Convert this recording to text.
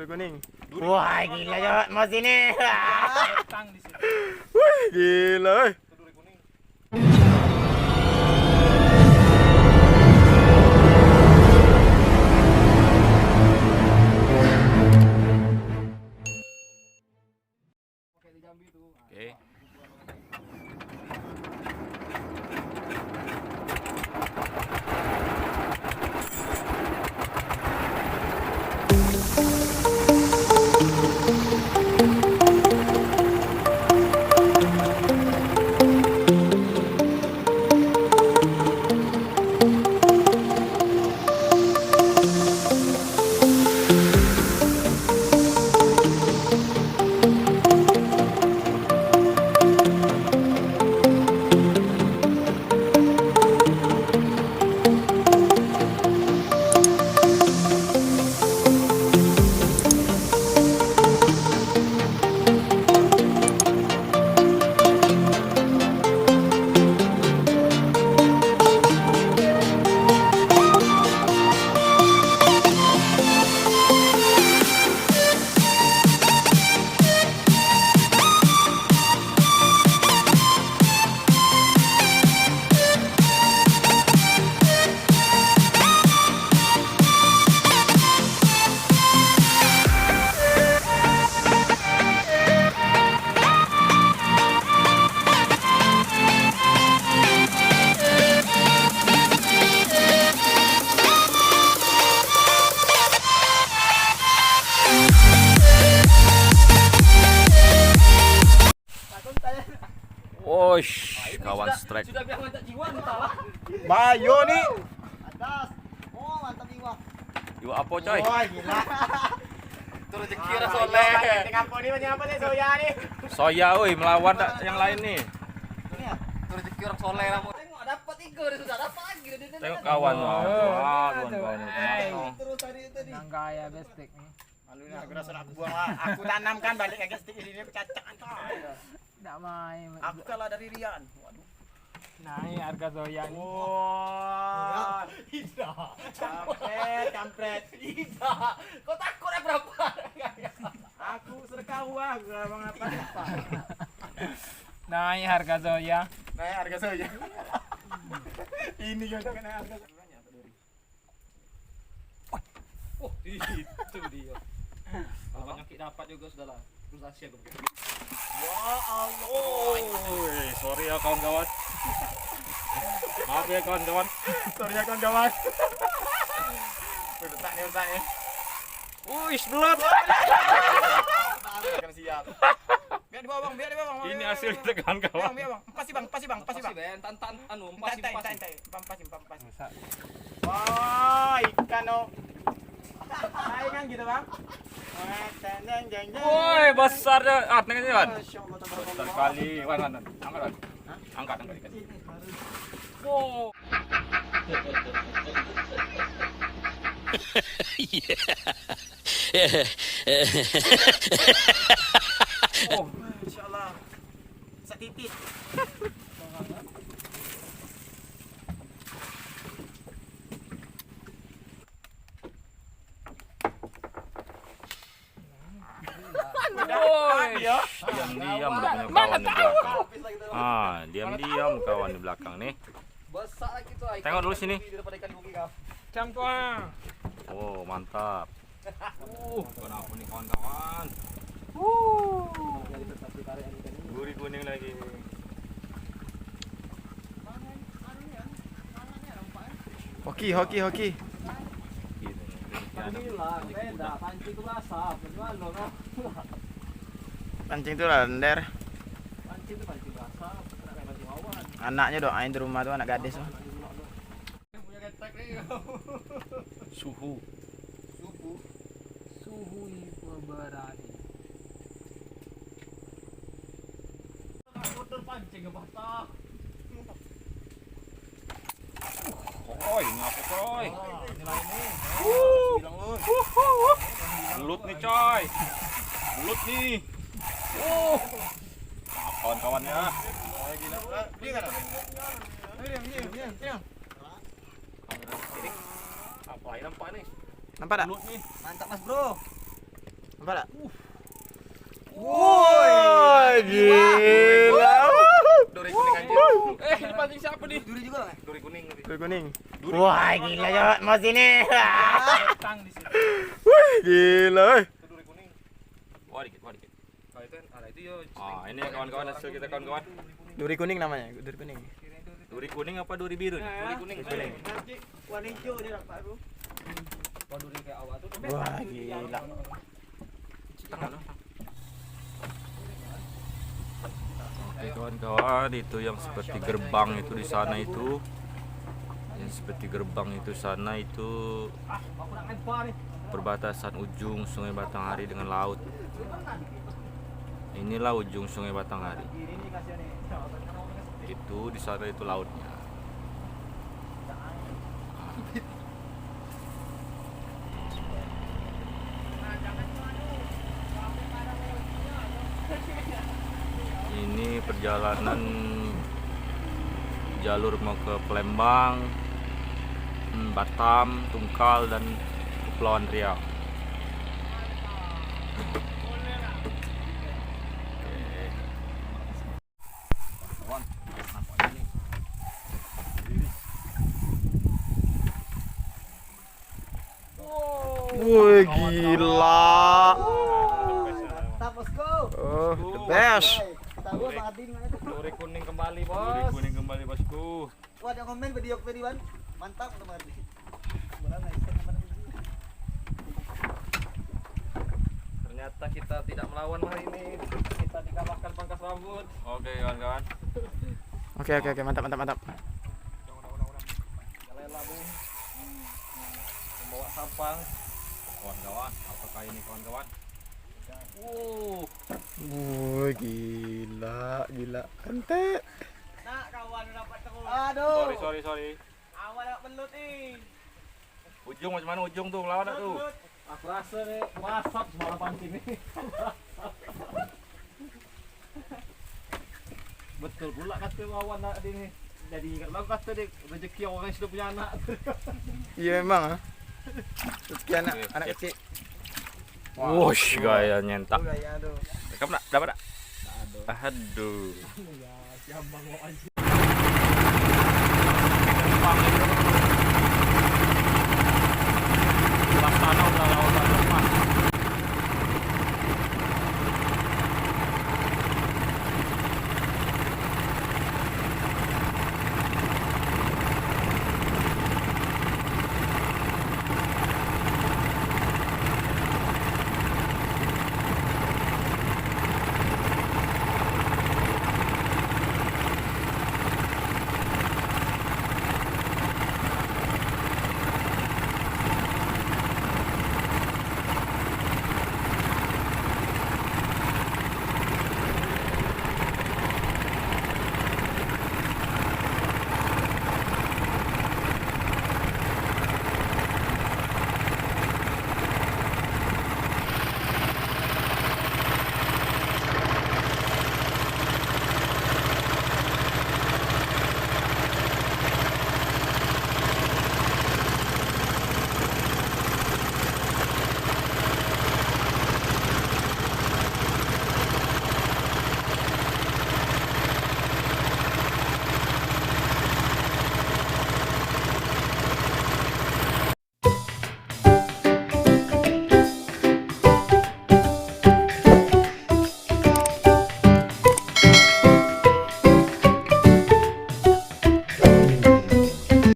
Duri kuning. Wah, gila ya, Mas ini. Wih, gila. Duri kuning. Oke. Wosh, kawan strike. Sudah biar mantap jiwa entah. Bayo nih. Atas. Oh, mantap jiwa. Iwa apa coy? Wah, gila. Itu rezeki lah soleh. Ngapo nih banyak apa nih Soya nih? Soya, woi melawan yang lain nih. Ini ya. Itu rezeki orang soleh lah. Tengok dapat 3 dia sudah dapat lagi. Tengok kawan, wah, kawan. Terus tadi. Yang kaya bestek nih. Malu nih, aku rasa aku buang lah. Aku tanamkan balik ke stick ini cacakan coy. Tidak main. Aku kalah dari Rian. Waduh. Naik harga Zoya nih. Wah. Tidak. Kampret. Tidak. Kau takut ya berapa? Aku sedekah uang, bang apa? Naik harga Zoya. Naik harga Soya. Ini yang kena harga. Oh, itu dia. Kalau banyak dapat juga sudahlah. Terus Asia gue. Ya Allah. Oh, sorry ya kawan-kawan. Maaf ya kawan-kawan. Sorry ya kawan-kawan. Letak nih. Wih, belat. Kan siap. Biar di bawah bang, biar di bawah bang. Ini hasilnya kawan-kawan. Biar bang, pasti bang. Pasti Ben, tantan anu, pasti. Pasti. Wah, ikan oh. Saingan gitu bang. Jeng. Woi, besarnya. Ah, tengah Wan. Masya Allah, tabarakallah. Besar kali, Wan. Angkat, Wan. Angkat ikan. Wow. Oh, Masya Allah. Setitit. Woi. Ya. Diam-diam udah punya kawan di belakang. Ah, diam-diam kawan di belakang nih. Besar lagi tuh. Tengok dulu sini. Daripada ikan buki kau. Campuang. Oh, mantap. Kenapa nih kawan-kawan? Duri kuning lagi. Hoki. Bilang, beda. Pancing itu basah. Benar loh. Pancing tuh lender. Pancing itu pancing basah. Kena kayak pancing awan. Anaknya doain di rumah tuh anak gadis tuh. Punya ketek nih. Suhu. Suhu berani. Motor pancing basah. Coy, ngapa coy? Nilai ini. Belut nih coy. Belut nih. Kawan-kawannya. Dia kan? Diam. Apa ini nampak nih? Nampak tak? Belut nih. Mantap Mas Bro. Nampak tak? Woi, gila. Duri kuning anjir. Ini pancing siapa nih? Duri juga lah. Duri kuning tapi. Duri kuning. Wah, gila ya, mau sini. Tang di situ. Wih, gila. Itu duri kuning. Wah, dikit, wah, dikit. Kalau itu itu yo. Ah, ini kawan-kawan hasil kita kawan-kawan. Duri kuning namanya, duri kuning. Duri kuning apa duri biru nih? Duri kuning. Kuning. Warna hijau dia dapat aku. Kalau duri kayak awal tuh. Wah, gila. Oke kawan-kawan, itu yang seperti gerbang itu di sana itu. Yang seperti gerbang itu sana itu perbatasan ujung Sungai Batanghari dengan laut. Inilah ujung Sungai Batanghari. Itu di sana itu lautnya. Ini perjalanan jalur mau ke Palembang, Batam, Tungkal dan Kepulauan Riau. Wih, gila. Mantap bosku. Oh, the best. Tahu Bang Adin mana tuh? Duri kuning kembali, Duri Bos. kuning kembali bosku. Wah, ada komen video Wan. Mantap teman. Ternyata kita tidak melawan hari ini. Kita dikalahkan pangkas rambut. Oke kawan-kawan. Oke, mantap. Lela, Bung. Membawa sampah. Kawan-kawan, apakah ini kawan-kawan? Wih, gila. Ente. Nak kawan dapat terus. Aduh. Sorry. Awal dapat belut nih. Ujung macam mana ujung tuh lawan tak tuh? Aku rasa nih masap semalam pancing nih. Betul pula kata Wawan nak ini. Jadi kalau kata dia rezeki orang yang sudah punya anak. Iya memang. Rezeki anak kecil. Wush, gaya nyentak. Oh, gaya tuh. Rekam nak? Dapat tak? Aduh. Siapa mau anjing. Bang,